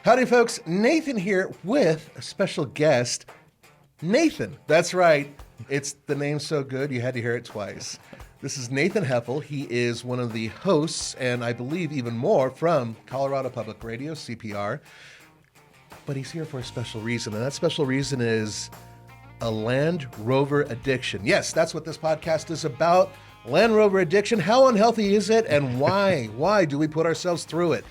Howdy, folks. Nathan here with a special guest, Nathan. That's right. It's the name so good you had to hear it twice. This is Nathan Heffel. He is one of the hosts, and I believe even more, from Colorado Public Radio, CPR. But he's here for a special reason, and that special reason is a Land Rover addiction. Yes, that's what this podcast is about. Land Rover addiction. How unhealthy is it, and why? Why do we put ourselves through it?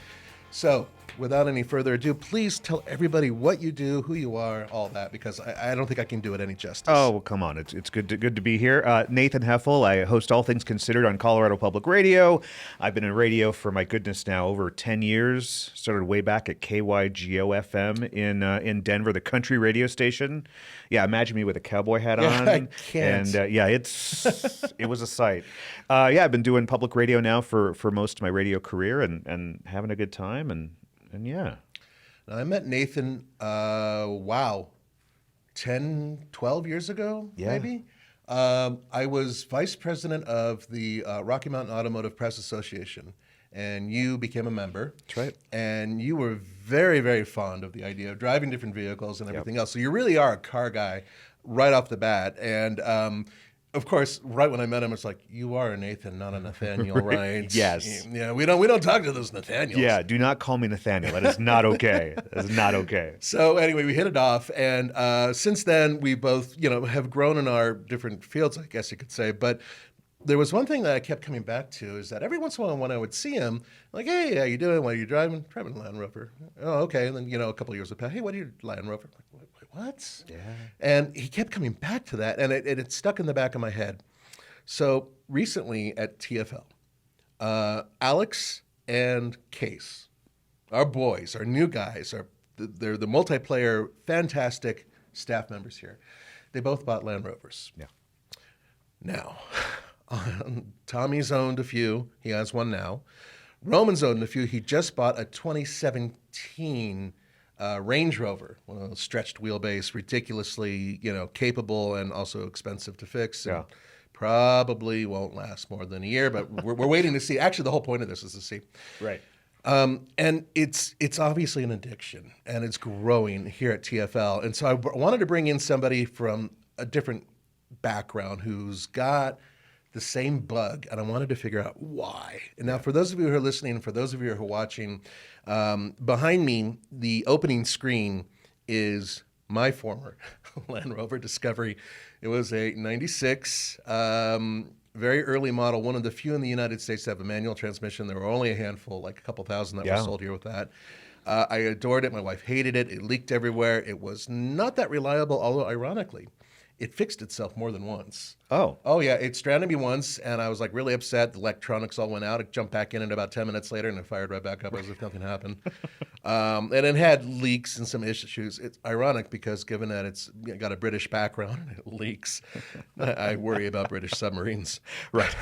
So, without any further ado, please tell everybody what you do, who you are, all that, because I don't think I can do it any justice. Oh, well, come on. It's good to be here. Nathan Heffel. I host All Things Considered on Colorado Public Radio. I've been in radio for, my goodness, now over 10 years. Started way back at KYGO-FM in Denver, the country radio station. Yeah, imagine me with a cowboy hat on. I can't. And it was a sight. I've been doing public radio now for most of my radio career and having a good time and yeah. Now, I met Nathan, 10, 12 years ago, maybe? I was vice president of the Rocky Mountain Automotive Press Association, and you became a member. That's right. And you were very, very fond of the idea of driving different vehicles and everything else. So you really are a car guy right off the bat. And of course, right when I met him, it's like, you are a Nathan, not a Nathaniel, right? Yes. Yeah, we don't talk to those Nathaniels. Yeah, do not call me Nathaniel. That is not okay. That is not okay. So anyway, we hit it off, and since then we both, have grown in our different fields, I guess you could say. But there was one thing that I kept coming back to, is that every once in a while when I would see him, like, hey, how you doing? What are you driving? Driving a Land Rover. Oh, okay. And then, a couple of years would pass. Hey, what are you, Land Rover? Like, wait, what? Yeah. And he kept coming back to that, and it stuck in the back of my head. So recently at TFL, Alex and Case, our boys, our new guys, they're the multiplayer, fantastic staff members here. They both bought Land Rovers. Yeah. Now, Tommy's owned a few. He has one now. Roman's owned a few. He just bought a 2017 Range Rover, one of those stretched wheelbase, ridiculously, capable and also expensive to fix. Yeah. Probably won't last more than a year, but we're waiting to see. Actually, the whole point of this is to see. Right. And it's obviously an addiction, and it's growing here at TFL. And so I wanted to bring in somebody from a different background who's got the same bug, and I wanted to figure out why. And now, for those of you who are listening, and for those of you who are watching, behind me, the opening screen is my former Land Rover Discovery. It was a 96, very early model, one of the few in the United States to have a manual transmission. There were only a handful, like a couple thousand that were sold here with that. I adored it. My wife hated it. It leaked everywhere. It was not that reliable, although ironically, it fixed itself more than once. Oh yeah, it stranded me once, and I was like really upset. The electronics all went out. It jumped back in about 10 minutes later, and it fired right back up as if nothing happened. And it had leaks and some issues. It's ironic because given that it's got a British background and it leaks, I worry about British submarines. Right.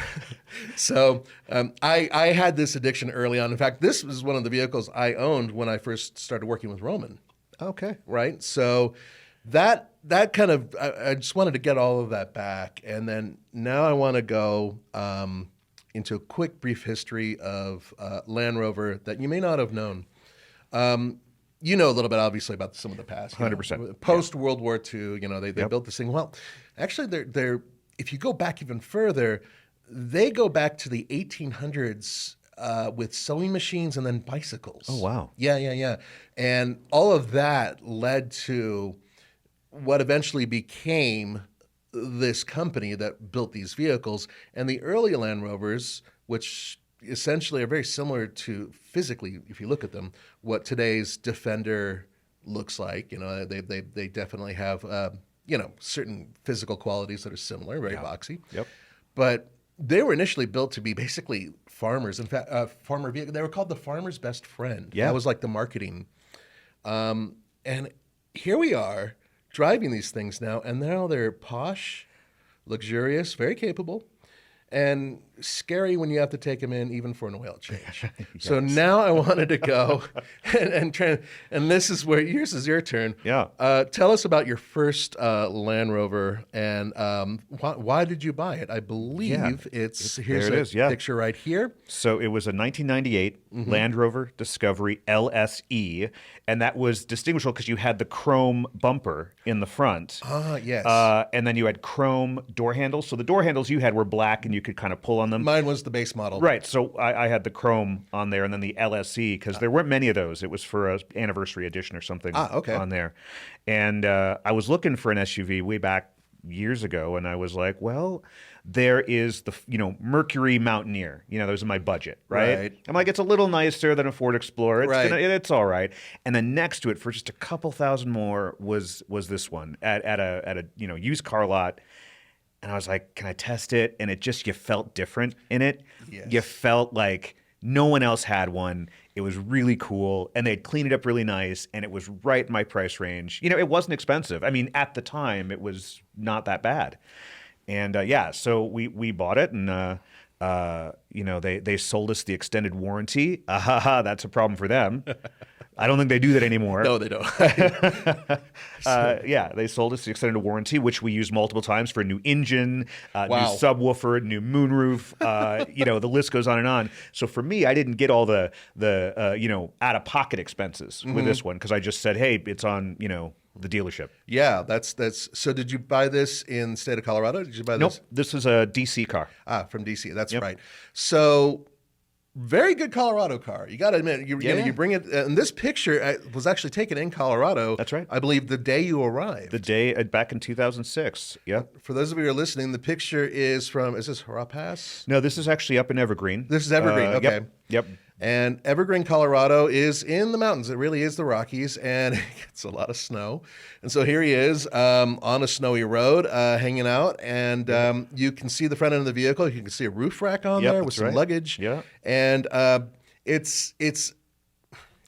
So I had this addiction early on. In fact, this was one of the vehicles I owned when I first started working with Roman. Okay. Right? So that kind of, I just wanted to get all of that back. And then now I want to go into a quick, brief history of Land Rover that you may not have known. You know a little bit, obviously, about some of the past. 100%. Post-World War II, they built this thing. Well, actually, they're if you go back even further, they go back to the 1800s with sewing machines and then bicycles. Oh, wow. Yeah. And all of that led to what eventually became this company that built these vehicles. And the early Land Rovers, which essentially are very similar to, physically, if you look at them, what today's Defender looks like. They definitely have certain physical qualities that are similar, very boxy. Yep. But they were initially built to be basically farmers. In fact, farmer vehicle. They were called the farmer's best friend. Yeah. That was like the marketing. And here we are driving these things now, and now they're posh, luxurious, very capable. And scary when you have to take them in even for an oil change. So now I wanted to go and this is where yours is your turn. Yeah. Tell us about your first Land Rover and why did you buy it? I believe here's there it a is, yeah. picture right here. So it was a 1998 Land Rover Discovery LSE, and that was distinguishable because you had the chrome bumper in the front. Yes. And then you had chrome door handles. So the door handles you had were black, and you could kind of pull on them. Mine was the base model. Right. So I had the chrome on there, and then the LSE, because there weren't many of those. It was for an anniversary edition or something on there. And I was looking for an SUV way back years ago, and I was like, well, there is the Mercury Mountaineer. Those are my budget, right? I'm like, it's a little nicer than a Ford Explorer. It's all right. And then next to it, for just a couple thousand more, was this one at a used car lot. And I was like, can I test it? And you felt different in it. Yes. You felt like no one else had one. It was really cool, and they'd cleaned it up really nice, and it was right in my price range. It wasn't expensive. I mean, at the time, it was not that bad. And so we bought it, and they sold us the extended warranty. That's a problem for them. I don't think they do that anymore. No, they don't. They sold us the extended warranty, which we used multiple times for a new engine, new subwoofer, new moonroof. The list goes on and on. So for me, I didn't get all the out-of-pocket expenses with this one because I just said, hey, it's on, the dealership. Yeah, that's. So did you buy this in the state of Colorado? Did you buy this? Nope, this is a DC car. From DC. That's right. So very good Colorado car. You got to admit, you bring it. And this picture was actually taken in Colorado. That's right. I believe the day you arrived. The day back in 2006. Yeah. For those of you who are listening, the picture is from. Is this Pass? No, this is actually up in Evergreen. This is Evergreen. Okay. Yep. And Evergreen, Colorado is in the mountains. It really is the Rockies, and it gets a lot of snow. And so here he is on a snowy road hanging out, and you can see the front end of the vehicle. You can see a roof rack on there with some luggage. Yeah. And it's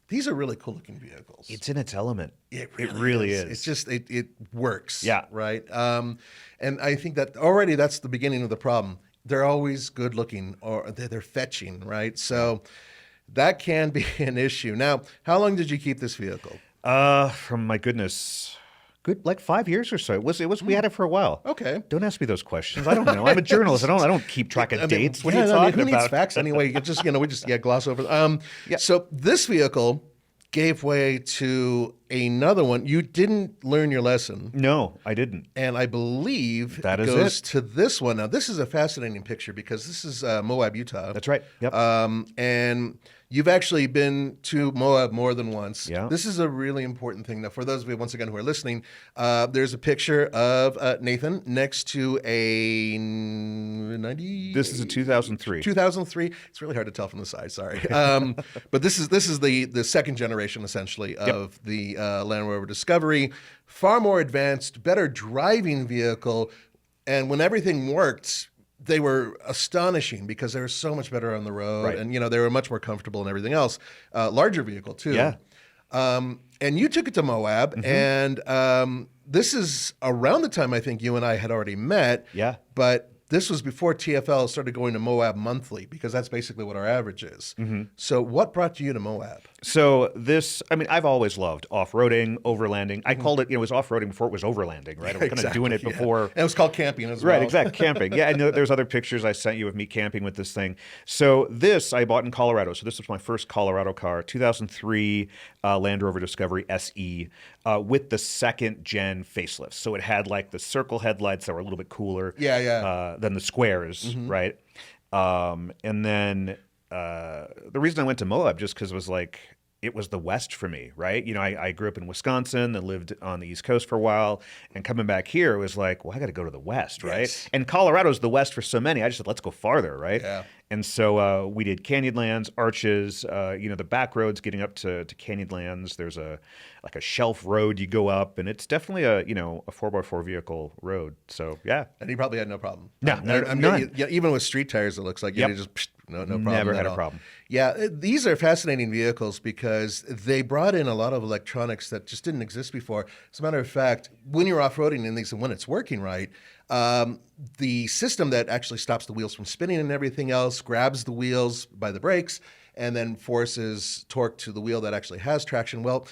these are really cool looking vehicles. It's in its element. It really is. It's just it works. Yeah. Right. And I think that already that's the beginning of the problem. They're always good looking, or they're fetching, right? So that can be an issue. Now, how long did you keep this vehicle? From my goodness, like 5 years or so. It was. We had it for a while. Okay. Don't ask me those questions. I don't know. I'm a journalist. I don't keep track of dates. What are you talking who about? Needs facts anyway? You just we just gloss over. So this vehicle gave way to another one. You didn't learn your lesson. No, I didn't. And I believe that goes to this one. Now, this is a fascinating picture because this is Moab, Utah. That's right. Yep. And you've actually been to Moab more than once. Yeah. This is a really important thing. Now, for those of you, once again, who are listening, there's a picture of Nathan next to a 90. This is a 2003. 2003. It's really hard to tell from the side. Sorry. But this is the second generation, essentially, of the Land Rover Discovery. Far more advanced, better driving vehicle. And when everything worked, they were astonishing because they were so much better on the road, and they were much more comfortable and everything else. Larger vehicle too. Yeah. And you took it to Moab, and this is around the time I think you and I had already met. Yeah. But this was before TFL started going to Moab monthly, because that's basically what our average is. So what brought you to Moab? So I've always loved off-roading, overlanding. I called it, it was off-roading before it was overlanding, right? I was kind of doing it before. And it was called camping as well. Right, exactly, camping. Yeah, and there's other pictures I sent you of me camping with this thing. So this I bought in Colorado. So this was my first Colorado car, 2003 Land Rover Discovery SE with the second gen facelift. So it had like the circle headlights that were a little bit cooler than the squares, right? And then the reason I went to Moab just because it was the West for me, right? I grew up in Wisconsin and lived on the East Coast for a while, and coming back here, it was like, well, I got to go to the West, right? Yes. And Colorado's the West for so many. I just said, let's go farther, right? Yeah. And so we did Canyonlands, Arches, the back roads getting up to Canyonlands. There's a shelf road you go up, and it's definitely a 4x4 vehicle road. So yeah. And he probably had no problem. None. Even with street tires, it looks like you just no problem. Never at had all. a problem. Yeah, these are fascinating vehicles because they brought in a lot of electronics that just didn't exist before. As a matter of fact, when you're off-roading in these and when it's working right, The system that actually stops the wheels from spinning and everything else grabs the wheels by the brakes and then forces torque to the wheel that actually has traction. Well,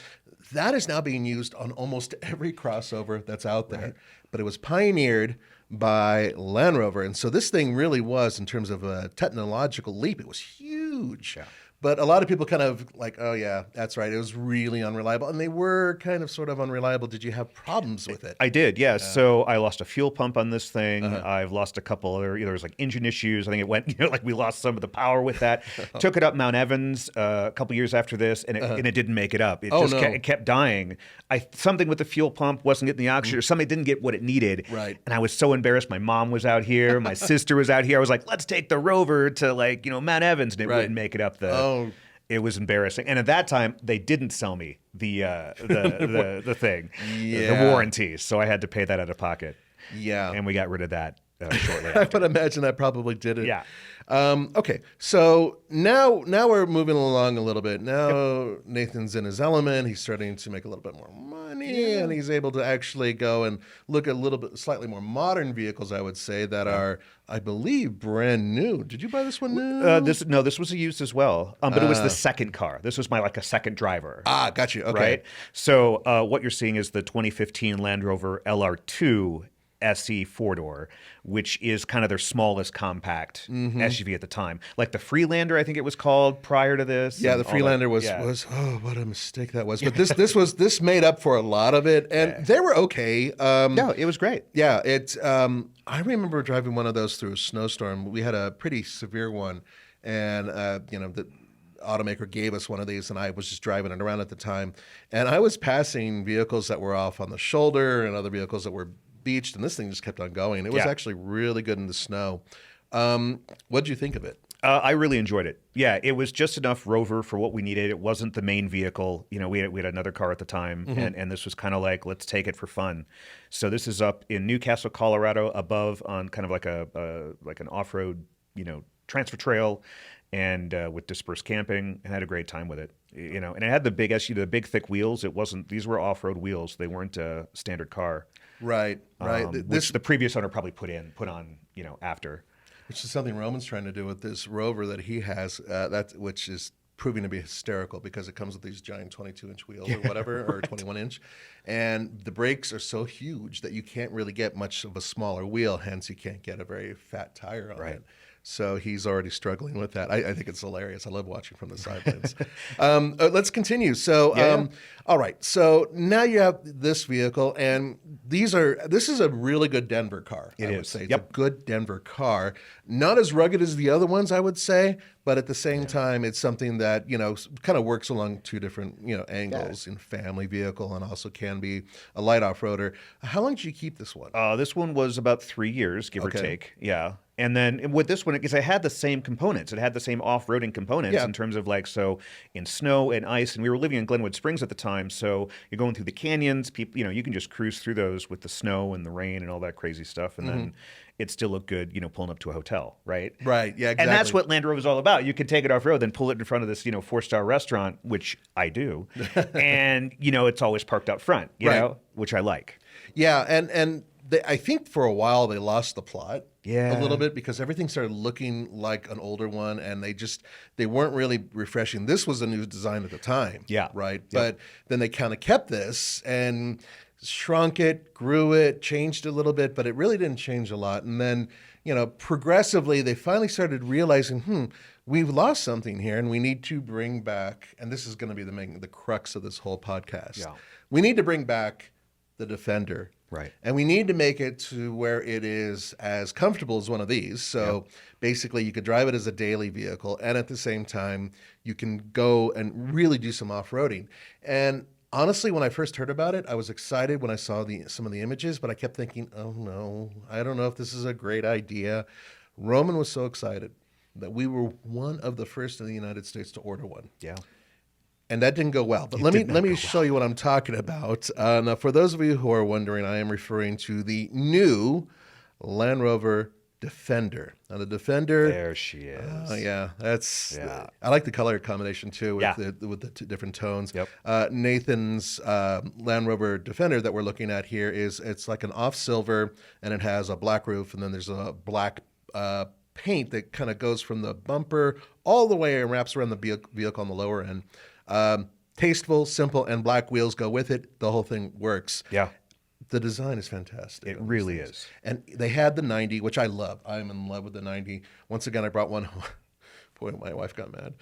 that is now being used on almost every crossover that's out there. Right. But it was pioneered by Land Rover. And so this thing really was, in terms of a technological leap, it was huge. Yeah. But a lot of people kind of like, oh, yeah, that's right. It was really unreliable. And they were kind of sort of unreliable. Did you have problems with it? I did, yeah. So I lost a fuel pump on this thing. I've lost a couple other, there was like engine issues. I think it went, like we lost some of the power with that. Took it up Mount Evans a couple years after this, and it didn't make it up. It it kept dying. Something with the fuel pump wasn't getting the oxygen, or something didn't get what it needed. Right. And I was so embarrassed. My mom was out here. My sister was out here. I was like, let's take the Rover to Mount Evans, and it wouldn't make it up It was embarrassing, and at that time they didn't sell me the thing, the warranty, so I had to pay that out of pocket. Yeah, and we got rid of that shortly. I would imagine that probably did it. Yeah. Okay, so now we're moving along a little bit. Now Nathan's in his element. He's starting to make a little bit more money, and he's able to actually go and look at a little bit slightly more modern vehicles, I would say, that are, I believe, brand new. Did you buy this one new? This was a used as well, but it was the second car. This was a second driver. Ah, got you. Okay. Right? So what you're seeing is the 2015 Land Rover LR2 SE 4-door, which is kind of their smallest compact SUV at the time. Like the Freelander, I think it was called prior to this. Yeah, the Freelander was oh, what a mistake that was. But this made up for a lot of it, and they were okay. No, it was great. Yeah, I remember driving one of those through a snowstorm. We had a pretty severe one, and the automaker gave us one of these, and I was just driving it around at the time, and I was passing vehicles that were off on the shoulder and other vehicles that were beached, and this thing just kept on going. It was actually really good in the snow. What did you think of it? I really enjoyed it. Yeah, it was just enough Rover for what we needed. It wasn't the main vehicle. We had another car at the time, and this was kind of like, let's take it for fun. So this is up in Newcastle, Colorado, above on kind of like an off-road, transfer trail, and with dispersed camping, and had a great time with it. And it had the big SUV, the big thick wheels. These were off-road wheels. They weren't a standard car. Right. Which the previous owner probably put on, after. Which is something Roman's trying to do with this Rover that he has, which is proving to be hysterical because it comes with these giant 22-inch wheels or whatever, or 21-inch. And the brakes are so huge that you can't really get much of a smaller wheel, hence you can't get a very fat tire on it. So he's already struggling with that. I think it's hilarious. I love watching from the sidelines. Let's continue. So, all right. So now you have this vehicle, and this is a really good Denver car. I would say it's a good Denver car. Not as rugged as the other ones, I would say, but at the same time, it's something that kind of works along two different angles in family vehicle, and also can be a light off-roader. How long did you keep this one? This one was about 3 years, give or take. Yeah. And then with this one, because it had the same components, it had the same off-roading components in terms of so in snow and ice, and we were living in Glenwood Springs at the time, so you're going through the canyons, people, you can just cruise through those with the snow and the rain and all that crazy stuff, and then it still looked good, pulling up to a hotel, right? Right, yeah, exactly. And that's what Land Rover is all about. You can take it off-road, then pull it in front of this, 4-star restaurant, which I do, and, it's always parked up front, you know, which I like. Yeah, and I think for a while they lost the plot a little bit because everything started looking like an older one, and they weren't really refreshing. This was a new design at the time, right? Yeah. But then they kind of kept this and shrunk it, grew it, changed it a little bit, but it really didn't change a lot. And then, progressively they finally started realizing, we've lost something here, and we need to bring back, and this is going to be the crux of this whole podcast. Yeah. We need to bring back the Defender. Right. And we need to make it to where it is as comfortable as one of these. So basically you could drive it as a daily vehicle, and at the same time you can go and really do some off-roading. And honestly, when I first heard about it, I was excited when I saw some of the images, but I kept thinking, oh no, I don't know if this is a great idea. Roman was so excited that we were one of the first in the United States to order one. Yeah. And that didn't go well. But let me show you what I'm talking about. Now, for those of you who are wondering, I am referring to the new Land Rover Defender. Now the Defender. There she is. Oh yeah, Yeah. I like the color combination too with Yeah. the two different tones. Yep. Nathan's Land Rover Defender that we're looking at here it's like an off silver, and it has a black roof, and then there's a black paint that kind of goes from the bumper all the way and wraps around the vehicle on the lower end. Tasteful, simple, and black wheels go with it. The whole thing works. Yeah. The design is fantastic. It really is. And they had the 90, which I love. I'm in love with the 90. Once again, I brought one home. Boy, my wife got mad.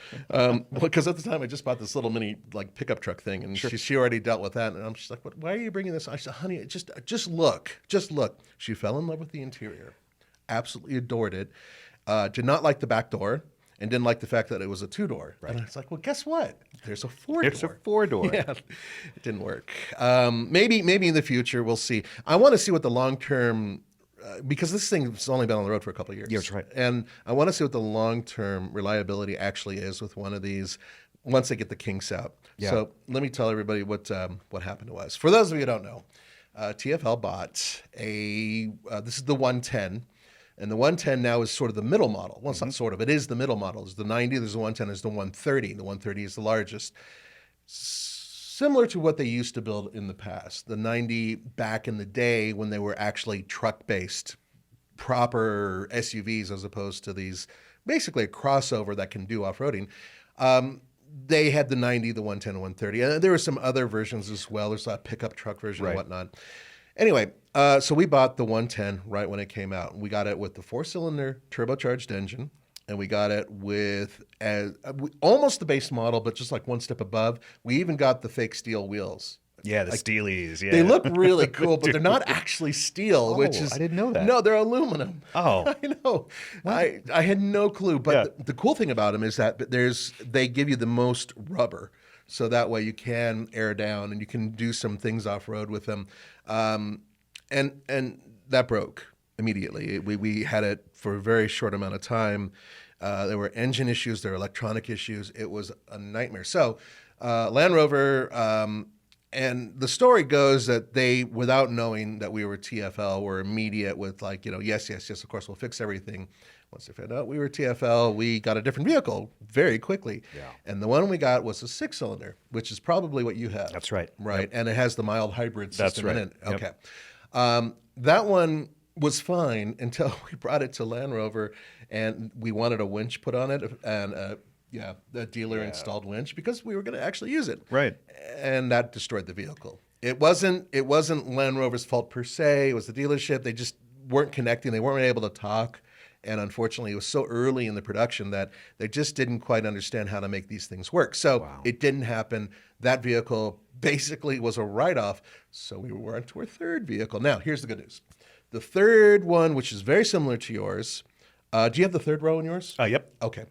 Because at the time I just bought this little mini like pickup truck thing, and she already dealt with that. And I'm just like, why are you bringing this? I said, honey, just look. She fell in love with the interior. Absolutely adored it. Did not like the back door. And didn't like the fact that it was a 2-door. Right. And I was like, well, guess what? There's a 4-door. It's a 4-door. Yeah, it didn't work. Maybe in the future we'll see. I want to see what the long-term, because this thing's only been on the road for a couple of years. Yeah, that's right. And I want to see what the long-term reliability actually is with one of these once they get the kinks out. Yeah. So let me tell everybody what happened to us. For those of you who don't know, TFL bought this is the 110. And the 110 now is sort of the middle model. Well, it's not sort of. It is the middle model. There's the 90, there's the 110, there's the 130. The 130 is the largest. Similar to what they used to build in the past. The 90 back in the day when they were actually truck-based, proper SUVs as opposed to these, basically a crossover that can do off-roading. They had the 90, the 110, and 130. And there were some other versions as well. There's a pickup truck version and whatnot. Anyway, so we bought the 110 right when it came out. We got it with the 4-cylinder turbocharged engine, and we got it with almost the base model, but just like one step above. We even got the fake steel wheels. Yeah, the Steelies. Yeah, they look really cool, but they're not actually steel. Which is I didn't know that. No, they're aluminum. Oh, I know. I had no clue. But the cool thing about them is that they give you the most rubber. So that way you can air down and you can do some things off road with them, and that broke immediately. We had it for a very short amount of time. There were engine issues, there were electronic issues. It was a nightmare. So Land Rover, and the story goes that they, without knowing that we were TFL, were immediate with like, yes, of course we'll fix everything. Once they found out we were TFL, we got a different vehicle very quickly. Yeah. And the one we got was a 6-cylinder, which is probably what you have. That's right. Right. Yep. And it has the mild hybrid system in it. Yep. Okay. That one was fine until we brought it to Land Rover and we wanted a winch put on it and the dealer installed winch because we were going to actually use it. Right. And that destroyed the vehicle. It wasn't Land Rover's fault per se. It was the dealership. They just weren't connecting. They weren't able to talk. And unfortunately, it was so early in the production that they just didn't quite understand how to make these things work. So It didn't happen. That vehicle basically was a write-off. So we were on to our third vehicle. Now, here's the good news. The third one, which is very similar to yours. Do you have the third row in yours? Yep. Okay.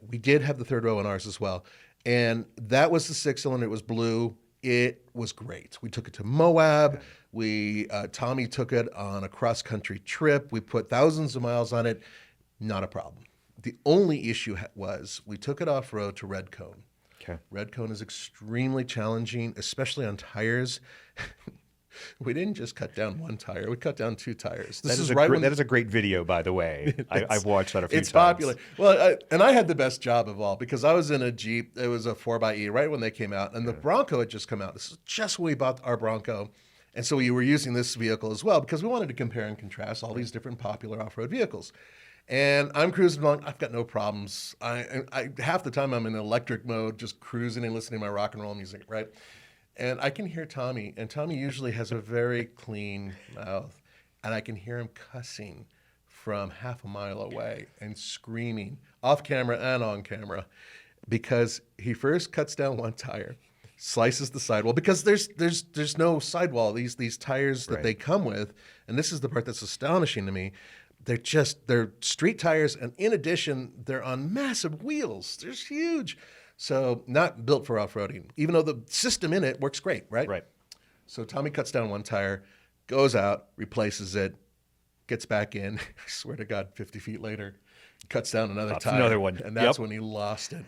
We did have the third row in ours as well. And that was the 6-cylinder. It was blue. It was great. We took it to Moab. Tommy took it on a cross-country trip. We put thousands of miles on it. Not a problem. The only issue was we took it off-road to Red Cone. Okay. Red Cone is extremely challenging, especially on tires. We didn't just cut down one tire. We cut down 2 tires. That is a great video, by the way. I've watched that a few times. It's popular. Well, and I had the best job of all because I was in a Jeep. It was a 4xe right when they came out. And the Bronco had just come out. This is just when we bought our Bronco. And so we were using this vehicle as well because we wanted to compare and contrast all these different popular off-road vehicles. And I'm cruising along. I've got no problems. I half the time I'm in electric mode, just cruising and listening to my rock and roll music, right? And I can hear Tommy, and Tommy usually has a very clean mouth, and I can hear him cussing from half a mile away and screaming off camera and on camera because he first cuts down one tire, slices the sidewall because there's no sidewall. These tires that they come with, and this is the part that's astonishing to me. They're street tires, and in addition, they're on massive wheels. They're huge. So not built for off-roading, even though the system in it works great, right? Right. So Tommy cuts down one tire, goes out, replaces it, gets back in. I swear to God, 50 feet later, cuts down another tire. Another one. And that's when he lost it.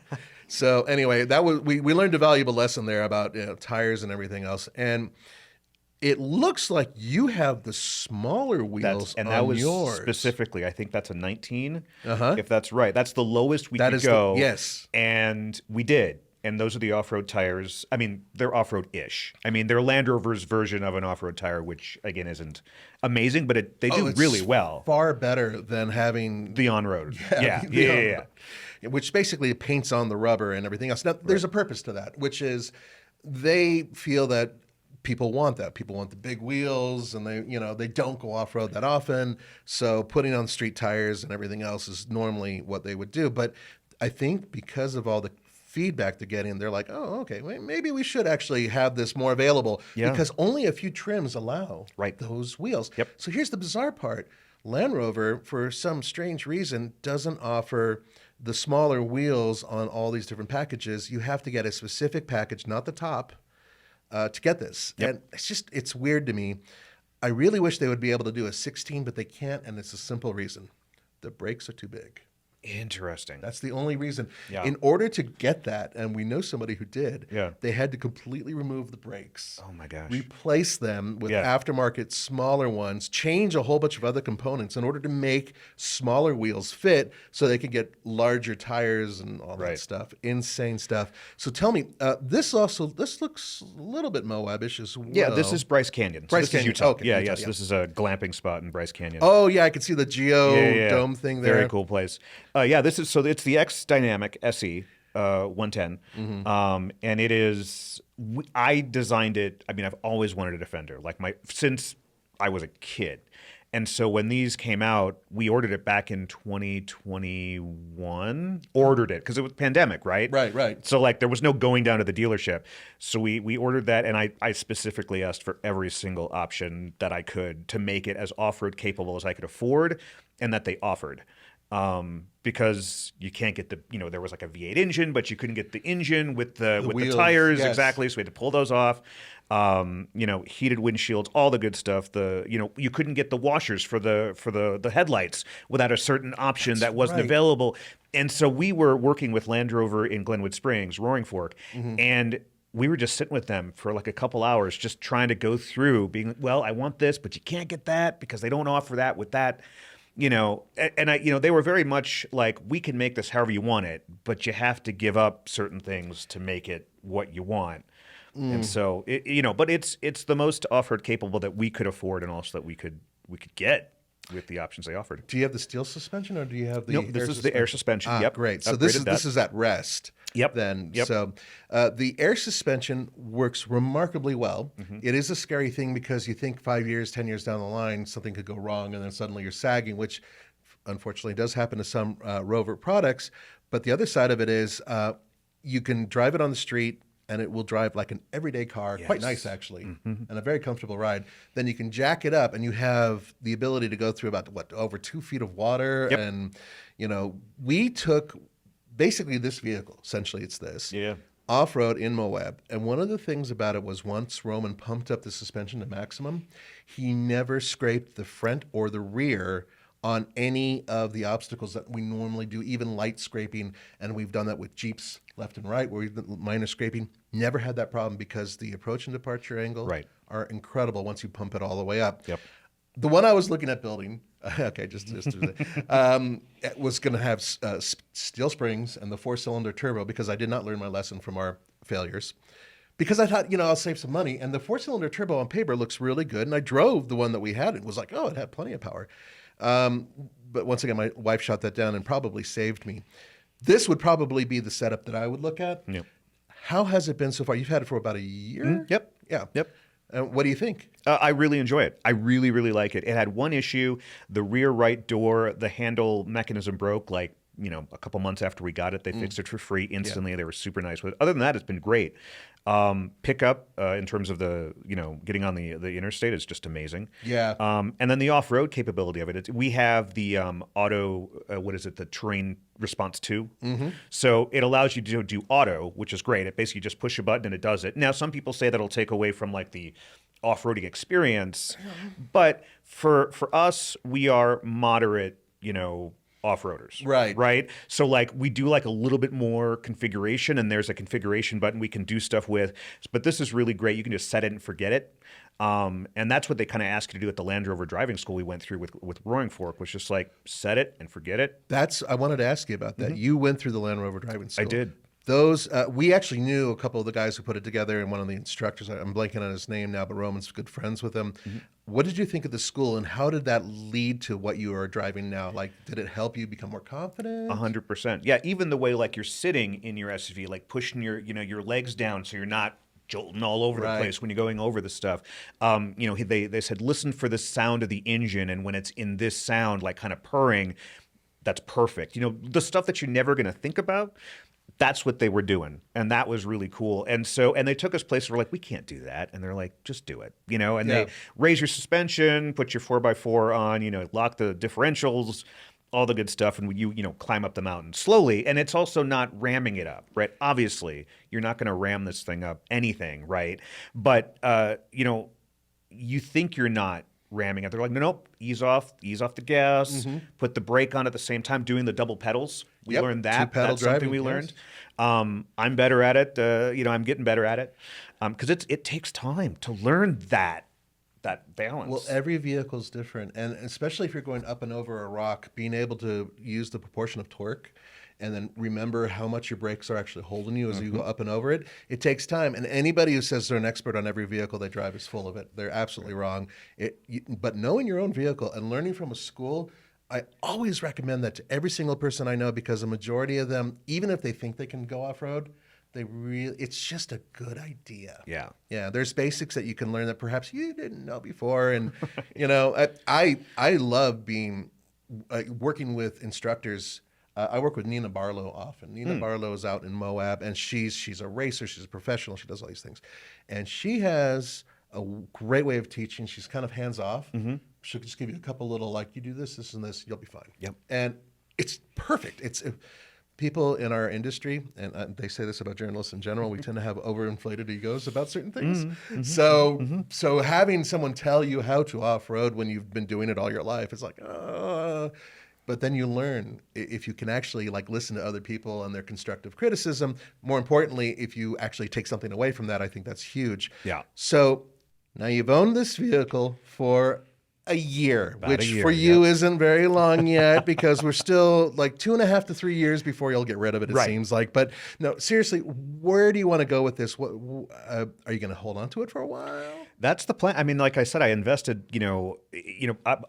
So anyway, that was we learned a valuable lesson there about tires and everything else. And It looks like you have the smaller wheels That on was yours. specifically, I think that's a 19, Uh-huh. if that's right. That's the lowest we That could is the go. yes. And we did. And those are the off-road tires. I mean, they're off-road-ish. I mean, they're Land Rover's version of an off-road tire, which again isn't amazing, but they do It's really well. far better than having The on-road. Yeah. the on-road, which basically paints on the rubber and everything else. Now, there's a purpose to that, which is they feel that people want that. People want the big wheels, and they don't go off road that often. So putting on street tires and everything else is normally what they would do. But I think because of all the feedback they're getting, they're like, oh, okay, maybe we should actually have this more available because only a few trims allow those wheels. Yep. So here's the bizarre part. Land Rover, for some strange reason, doesn't offer the smaller wheels on all these different packages. You have to get a specific package, not the top, to get this. Yep. And it's weird to me. I really wish they would be able to do a 16, but they can't, and it's a simple reason. The brakes are too big. Interesting. That's the only reason. Yeah. In order to get that, and we know somebody who did, Yeah. they had to completely remove the brakes. Oh my gosh. Replace them with aftermarket smaller ones, change a whole bunch of other components in order to make smaller wheels fit so they could get larger tires and all that stuff. Insane stuff. So tell me, this looks a little bit Moab-ish as well. Yeah, this is Bryce Canyon. Bryce This is Canyon. Utah. Okay, yeah, Utah, yes. yeah. This is a glamping spot in Bryce Canyon. Oh, yeah, I can see the Geo dome thing there. Very cool place. It's the X Dynamic SE 110, and it is. I designed it. I mean, I've always wanted a Defender, since I was a kid, and so when these came out, we ordered it back in 2021. Ordered it because it was pandemic, right? Right. So there was no going down to the dealership, so we ordered that, and I specifically asked for every single option that I could to make it as off-road capable as I could afford, and that they offered. Because you can't get there was a V8 engine, but you couldn't get the engine with the wheels, tires yes. exactly. So we had to pull those off. Heated windshields, all the good stuff. You couldn't get the washers for the headlights without a certain option that wasn't available. And so we were working with Land Rover in Glenwood Springs, Roaring Fork, and we were just sitting with them for a couple hours, just trying to go through being, well, I want this, but you can't get that because they don't offer that with that. They were very much like, we can make this however you want it, but you have to give up certain things to make it what you want. And so, but it's the most off-road capable that we could afford, and also that we could get with the options they offered. Do you have the steel suspension, or do you have the? Nope, this is the air suspension. Ah, Yep, great. So upgraded this is at rest. Yep. Then, Yep. so the air suspension works remarkably well. It is a scary thing because you think 5 years, 10 years down the line, something could go wrong, and then suddenly you're sagging, which unfortunately does happen to some Rover products. But the other side of it is you can drive it on the street, and it will drive like an everyday car, quite nice actually, and a very comfortable ride. Then you can jack it up, and you have the ability to go through about over 2 feet of water. Yep. And we took basically this vehicle, essentially it's this, off-road in Moab. And one of the things about it was, once Roman pumped up the suspension to maximum, he never scraped the front or the rear on any of the obstacles that we normally do, even light scraping. And we've done that with Jeeps left and right, where we've done minor scraping. Never had that problem because the approach and departure angle are incredible once you pump it all the way up. Yep. The one I was looking at building, was going to have steel springs and the 4-cylinder turbo, because I did not learn my lesson from our failures. Because I thought, I'll save some money. And the 4-cylinder turbo on paper looks really good. And I drove the one that we had. It was like, oh, it had plenty of power. But once again, my wife shot that down and probably saved me. This would probably be the setup that I would look at. Yep. How has it been so far? You've had it for about a year? Yep. Yeah. Yep. What do you think? I really enjoy it. I really, really like it. It had one issue. The rear right door, the handle mechanism broke a couple months after we got it. They fixed it for free instantly. Yeah. They were super nice with it. Other than that, it's been great. Pickup in terms of the getting on the interstate is just amazing. Yeah. And then the off-road capability of it. We have the auto. The terrain response 2. So it allows you to do auto, which is great. It basically just push a button and it does it. Now some people say that'll take away from the off-roading experience, but for us, we are moderate off-roaders. Right. Right. So like we do like a little bit more configuration, and there's a configuration button we can do stuff with. But this is really great. You can just set it and forget it. And that's what they kind of ask you to do at the Land Rover driving school we went through with Roaring Fork, was just like set it and forget it. I wanted to ask you about that. You went through the Land Rover driving school. I did. Those we actually knew a couple of the guys who put it together, and one of the instructors. I'm blanking on his name now, but Roman's good friends with him. What did you think of the school, and how did that lead to what you are driving now? Like, did it help you become more confident? 100%. Yeah, even the way like you're sitting in your SUV, like pushing your legs down so you're not jolting all over the place when you're going over the stuff. They said listen for the sound of the engine, and when it's in this sound, like kind of purring, that's perfect. The stuff that you're never going to think about. That's what they were doing, and that was really cool. And they took us places where we're like, we can't do that, and they're like, just do it, And they raise your suspension, put your 4x4 on, lock the differentials, all the good stuff, and you climb up the mountain slowly. And it's also not ramming it up, right? Obviously, you're not going to ram this thing up anything, right? But you think you're not ramming it. They're like, nope, ease off the gas, put the brake on at the same time, doing the double pedals. We learned that. That's something we learned. I'm better at it. I'm getting better at it because it takes time to learn that balance. Well, every vehicle is different, and especially if you're going up and over a rock, being able to use the proportion of torque and then remember how much your brakes are actually holding you as you go up and over it. It takes time. And anybody who says they're an expert on every vehicle they drive is full of it. They're absolutely wrong. But knowing your own vehicle and learning from a school, I always recommend that to every single person I know, because a majority of them, even if they think they can go off-road, it's just a good idea. Yeah. Yeah. There's basics that you can learn that perhaps you didn't know before. And, I love working with instructors. I work with Nina Barlow often. Nina Barlow is out in Moab, and she's a racer. She's a professional. She does all these things. And she has a great way of teaching. She's kind of hands-off. She'll just give you a couple little, like, you do this, this, and this, you'll be fine. Yep. And it's perfect. People in our industry, and they say this about journalists in general, we tend to have overinflated egos about certain things. So having someone tell you how to off-road when you've been doing it all your life, it's like, but then you learn if you can actually listen to other people and their constructive criticism. More importantly, if you actually take something away from that, I think that's huge. Yeah. So now you've owned this vehicle for a year, which year, for you isn't very long yet, because we're still 2.5 to 3 years before you'll get rid of it, it seems like. But no, seriously, where do you want to go with this? What are you going to hold on to it for a while? That's the plan. I mean, like I said, I invested,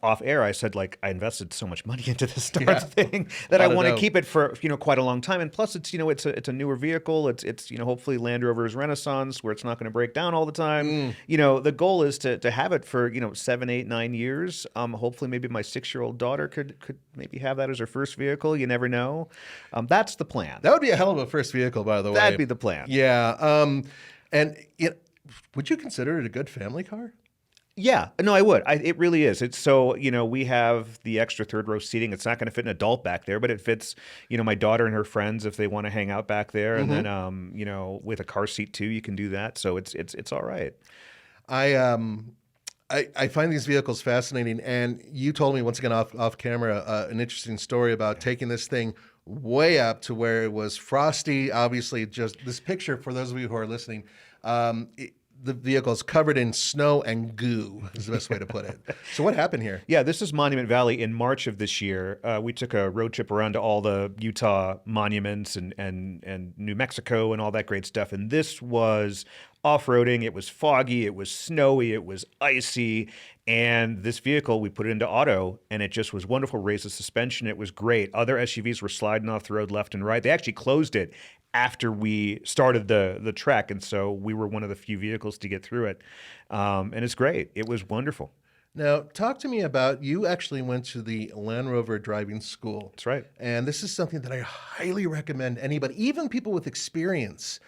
off air, I said, I invested so much money into this darn thing that I want to keep it for, quite a long time. And plus it's a newer vehicle. It's hopefully Land Rover's Renaissance, where it's not going to break down all the time. The goal is to have it for, 7, 8, 9 years. Hopefully maybe my 6-year-old daughter could maybe have that as her first vehicle. You never know. That's the plan. That would be a hell of a first vehicle, by the way. That'd be the plan. Yeah. Would you consider it a good family car? Yeah, no, I would. It really is. It's so, we have the extra third row seating. It's not going to fit an adult back there, but it fits, my daughter and her friends if they want to hang out back there. And then, with a car seat too, you can do that. So it's all right. I find these vehicles fascinating. And you told me once again off camera an interesting story about taking this thing way up to where it was frosty. Obviously, just this picture, for those of you who are listening, the vehicle is covered in snow and goo, is the best way to put it. So what happened here? Yeah, this is Monument Valley in March of this year. We took a road trip around to all the Utah monuments and New Mexico and all that great stuff. And this was off-roading. It was foggy. It was snowy. It was icy. And this vehicle, we put it into auto, and it just was wonderful. Raised the suspension. It was great. Other SUVs were sliding off the road left and right. They actually closed it after we started the trek, and so we were one of the few vehicles to get through it. And it's great. It was wonderful. Now, talk to me about, you actually went to the Land Rover driving school. That's right. And this is something that I highly recommend anybody, even people with experience.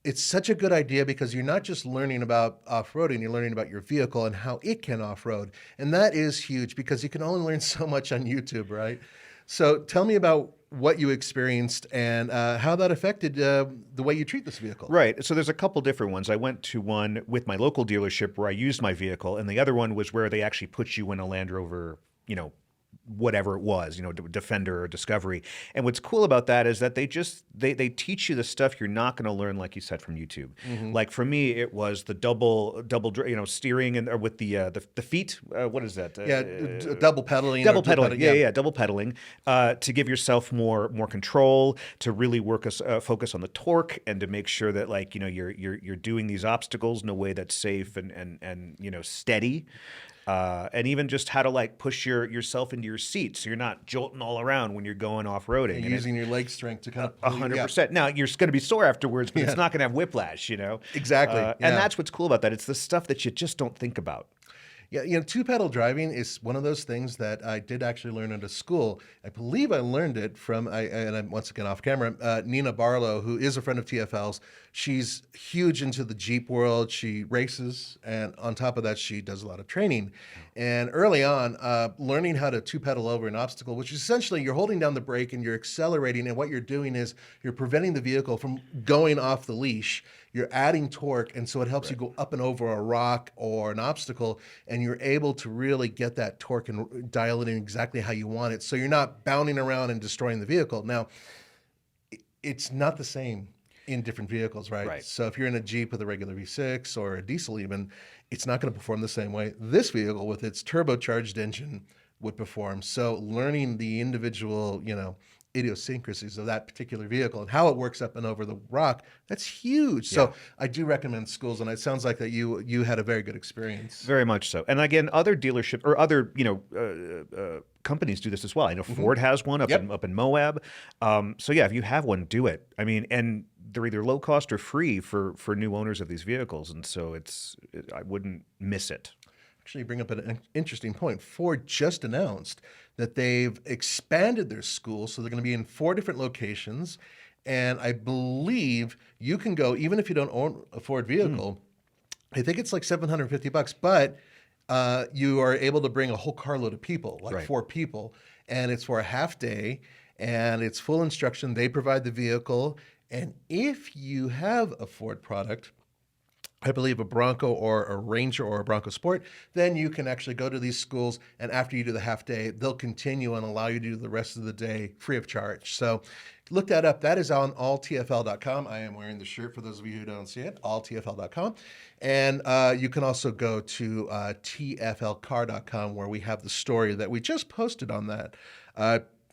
It's such a good idea because you're not just learning about off-roading, you're learning about your vehicle and how it can off-road. And that is huge because you can only learn so much on YouTube, right? So tell me about what you experienced and how that affected the way you treat this vehicle. Right. So there's a couple different ones. I went to one with my local dealership where I used my vehicle, and the other one was where they actually put you in a Land Rover, whatever it was, Defender or Discovery. And what's cool about that is that they teach you the stuff you're not going to learn, like you said, from YouTube. Like for me, it was the double, steering and or with the feet. What is that? Double pedaling. Double pedaling. Yeah, double pedaling to give yourself more control, to really focus on the torque, and to make sure that you're doing these obstacles in a way that's safe and steady. And even just how to push yourself into your seat so you're not jolting all around when you're going off-roading. And using your leg strength to kind of 100%. Now, you're going to be sore afterwards, but it's not going to have whiplash, Exactly. And that's what's cool about that. It's the stuff that you just don't think about. Yeah, two-pedal driving is one of those things that I did actually learn at a school. I believe I learned it from, and I'm once again off camera, Nina Barlow, who is a friend of TFL's. She's huge into the Jeep world. She races, and on top of that, she does a lot of training. And early on, learning how to two-pedal over an obstacle, which is essentially you're holding down the brake and you're accelerating, and what you're doing is you're preventing the vehicle from going off the leash. You're adding torque, and so it helps you go up and over a rock or an obstacle, and you're able to really get that torque and dial it in exactly how you want it. So you're not bounding around and destroying the vehicle. Now, it's not the same in different vehicles, right? So if you're in a Jeep with a regular V6 or a diesel even, it's not going to perform the same way. This vehicle with its turbocharged engine would perform. So learning the individual, idiosyncrasies of that particular vehicle and how it works up and over the rock, that's huge. So I do recommend schools, and it sounds like that you had a very good experience. Very much so. And again, other dealership or other companies do this as well. I know Ford has one up in Moab. So yeah, if you have one, do it. I mean, and they're either low cost or free for new owners of these vehicles, and so I wouldn't miss it. Actually, you bring up an interesting point. Ford just announced that they've expanded their school, so they're going to be in 4 different locations. And I believe you can go, even if you don't own a Ford vehicle, I think it's like $750, but you are able to bring a whole carload of people, 4 people, and it's for a half day, and it's full instruction. They provide the vehicle, and if you have a Ford product, I believe a Bronco or a Ranger or a Bronco Sport, then you can actually go to these schools, and after you do the half day, they'll continue and allow you to do the rest of the day free of charge. So look that up. That is on alltfl.com. I am wearing the shirt for those of you who don't see it, alltfl.com. And you can also go to tflcar.com, where we have the story that we just posted on that.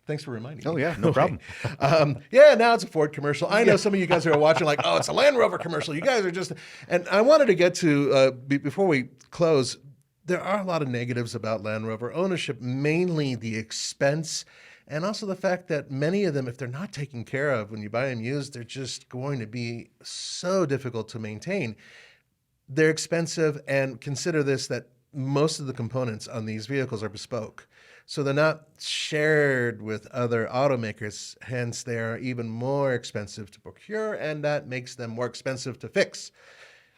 Thanks for reminding me. Oh, yeah, no problem. Now it's a Ford commercial. I know some of you guys are watching like, oh, it's a Land Rover commercial. You guys are just... And I wanted to get to, before we close, there are a lot of negatives about Land Rover ownership, mainly the expense, and also the fact that many of them, if they're not taken care of when you buy them used, they're just going to be so difficult to maintain. They're expensive, and consider this, that most of the components on these vehicles are bespoke. So they're not shared with other automakers, hence they're even more expensive to procure, and that makes them more expensive to fix,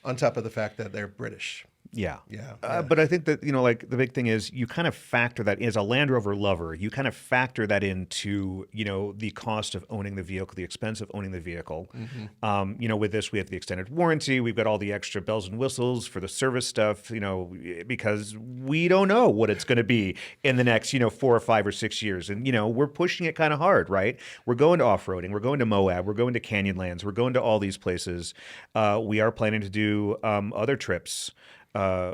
on top of the fact that they're British. Yeah. But I think that, the big thing is you kind of factor that, as a Land Rover lover, you kind of factor that into, the cost of owning the vehicle, the expense of owning the vehicle. With this, we have the extended warranty. We've got all the extra bells and whistles for the service stuff, because we don't know what it's going to be in the next, 4 or 5 or 6 years. And, we're pushing it kind of hard, right? We're going to off-roading. We're going to Moab. We're going to Canyonlands. We're going to all these places. We are planning to do other trips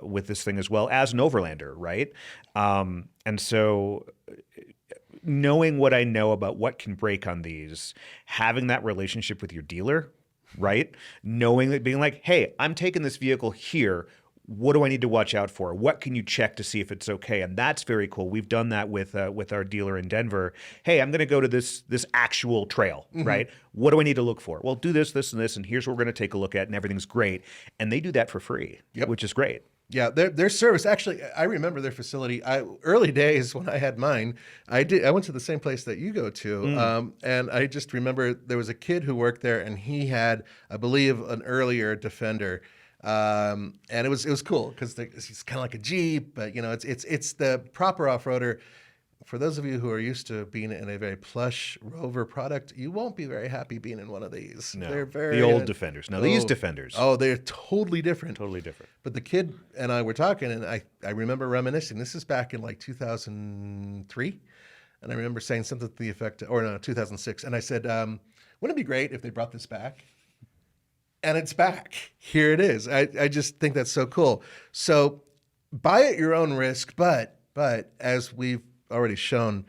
with this thing as well as an overlander, right? And so knowing what I know about what can break on these, having that relationship with your dealer, right? Knowing that, being like, hey, I'm taking this vehicle here. What do I need to watch out for? What can you check to see if it's okay? And that's very cool. We've done that with our dealer in Denver. Hey, I'm going to go to this actual trail, right? What do I need to look for? Well, do this, this, and this, and here's what we're going to take a look at, and everything's great. And they do that for free, which is great. Yeah, their service, actually, I remember their facility. Early days when I had mine, I went to the same place that you go to, and I just remember there was a kid who worked there, and he had, I believe, an earlier Defender. And it was cool because it's kind of like a Jeep, but it's the proper off-roader. For those of you who are used to being in a very plush Rover product, you won't be very happy being in one of these. No, they're very the old Defenders. No, these Defenders. Oh, they're totally different. Totally different. But the kid and I were talking, and I remember reminiscing. This is back in like 2003. And I remember saying something to the effect, or no, 2006. And I said, wouldn't it be great if they brought this back? And it's back. Here it is. I just think that's so cool. So buy at your own risk, but as we've already shown,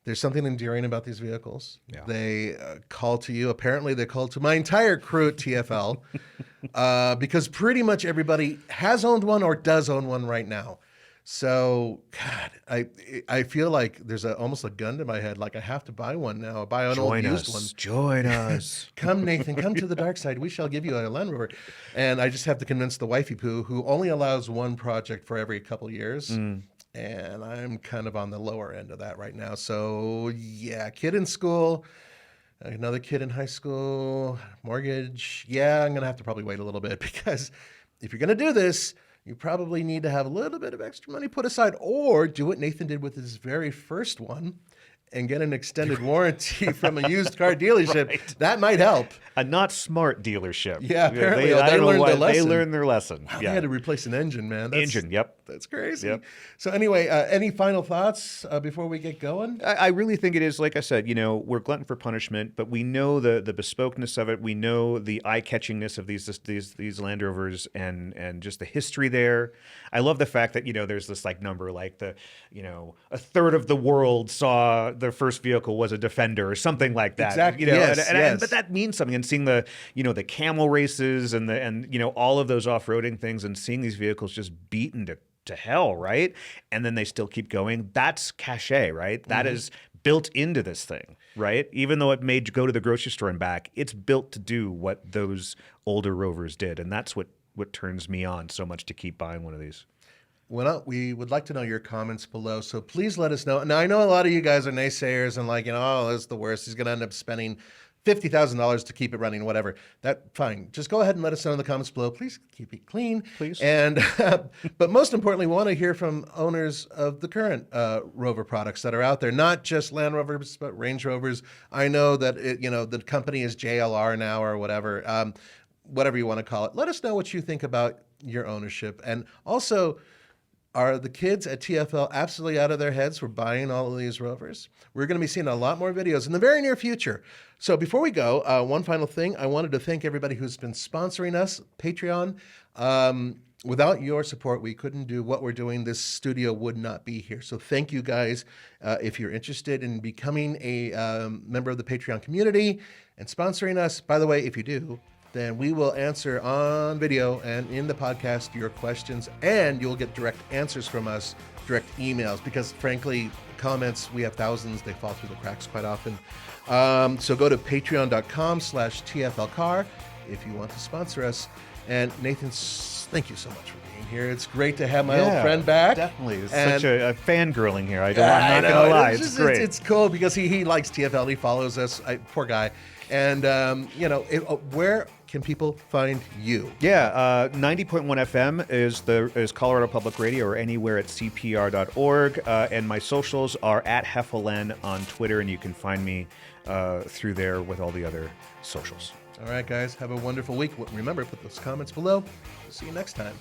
there's something endearing about these vehicles. Yeah. They call to you. Apparently, they call to my entire crew at TFL because pretty much everybody has owned one or does own one right now. So, God, I feel like there's almost a gun to my head. Like I have to buy one now. Buy an old used one. Join us. Come, Nathan. Come to the dark side. We shall give you a Land Rover. And I just have to convince the wifey poo, who only allows one project for every couple of years. And I'm kind of on the lower end of that right now. So, yeah, kid in school, another kid in high school, mortgage. Yeah, I'm going to have to probably wait a little bit because if you're going to do this, you probably need to have a little bit of extra money put aside or do what Nathan did with his very first one and get an extended warranty from a used car dealership. Right. That might help. A not smart dealership. Yeah, apparently they learned their lesson. They learned their lesson. Wow, yeah. They had to replace an engine, man. Yep. That's crazy. Yep. So anyway, any final thoughts before we get going? I really think it is, like I said, we're glutton for punishment, but we know the bespokeness of it. We know the eye-catchingness of these Land Rovers and just the history there. I love the fact that, there's this like number like a third of the world saw their first vehicle was a Defender or something like that. Exactly. But that means something. And seeing the camel races and all of those off-roading things and seeing these vehicles just beaten to hell, right? And then they still keep going. That's cachet, right? That is built into this thing, right? Even though it may go to the grocery store and back, it's built to do what those older Rovers did. And that's what turns me on so much to keep buying one of these. Well, we would like to know your comments below, so please let us know. Now, I know a lot of you guys are naysayers and like, oh, that's the worst. He's going to end up spending $50,000 to keep it running, whatever. Fine. Just go ahead and let us know in the comments below. Please keep it clean. Please. And but most importantly, we want to hear from owners of the current Rover products that are out there, not just Land Rovers, but Range Rovers. I know that the company is JLR now or whatever, whatever you want to call it. Let us know what you think about your ownership, and also, are the kids at TFL absolutely out of their heads for buying all of these Rovers? We're going to be seeing a lot more videos in the very near future. So before we go, one final thing. I wanted to thank everybody who's been sponsoring us, Patreon. Without your support, we couldn't do what we're doing. This studio would not be here. So thank you guys. If you're interested in becoming a member of the Patreon community and sponsoring us, by the way, if you do, then we will answer on video and in the podcast your questions, and you'll get direct answers from us, direct emails, because frankly, comments, we have thousands. They fall through the cracks quite often. So go to patreon.com/TFLcar if you want to sponsor us. And Nathan, thank you so much for being here. It's great to have my old friend back. Definitely. It's such a fangirling here. I'm not going to lie. It's great. It's cool because he likes TFL. He follows us. Poor guy. And, where can people find you? Yeah, 90.1 FM is Colorado Public Radio, or anywhere at cpr.org. And my socials are at Heffelen on Twitter, and you can find me through there with all the other socials. All right, guys, have a wonderful week. Remember, put those comments below. See you next time.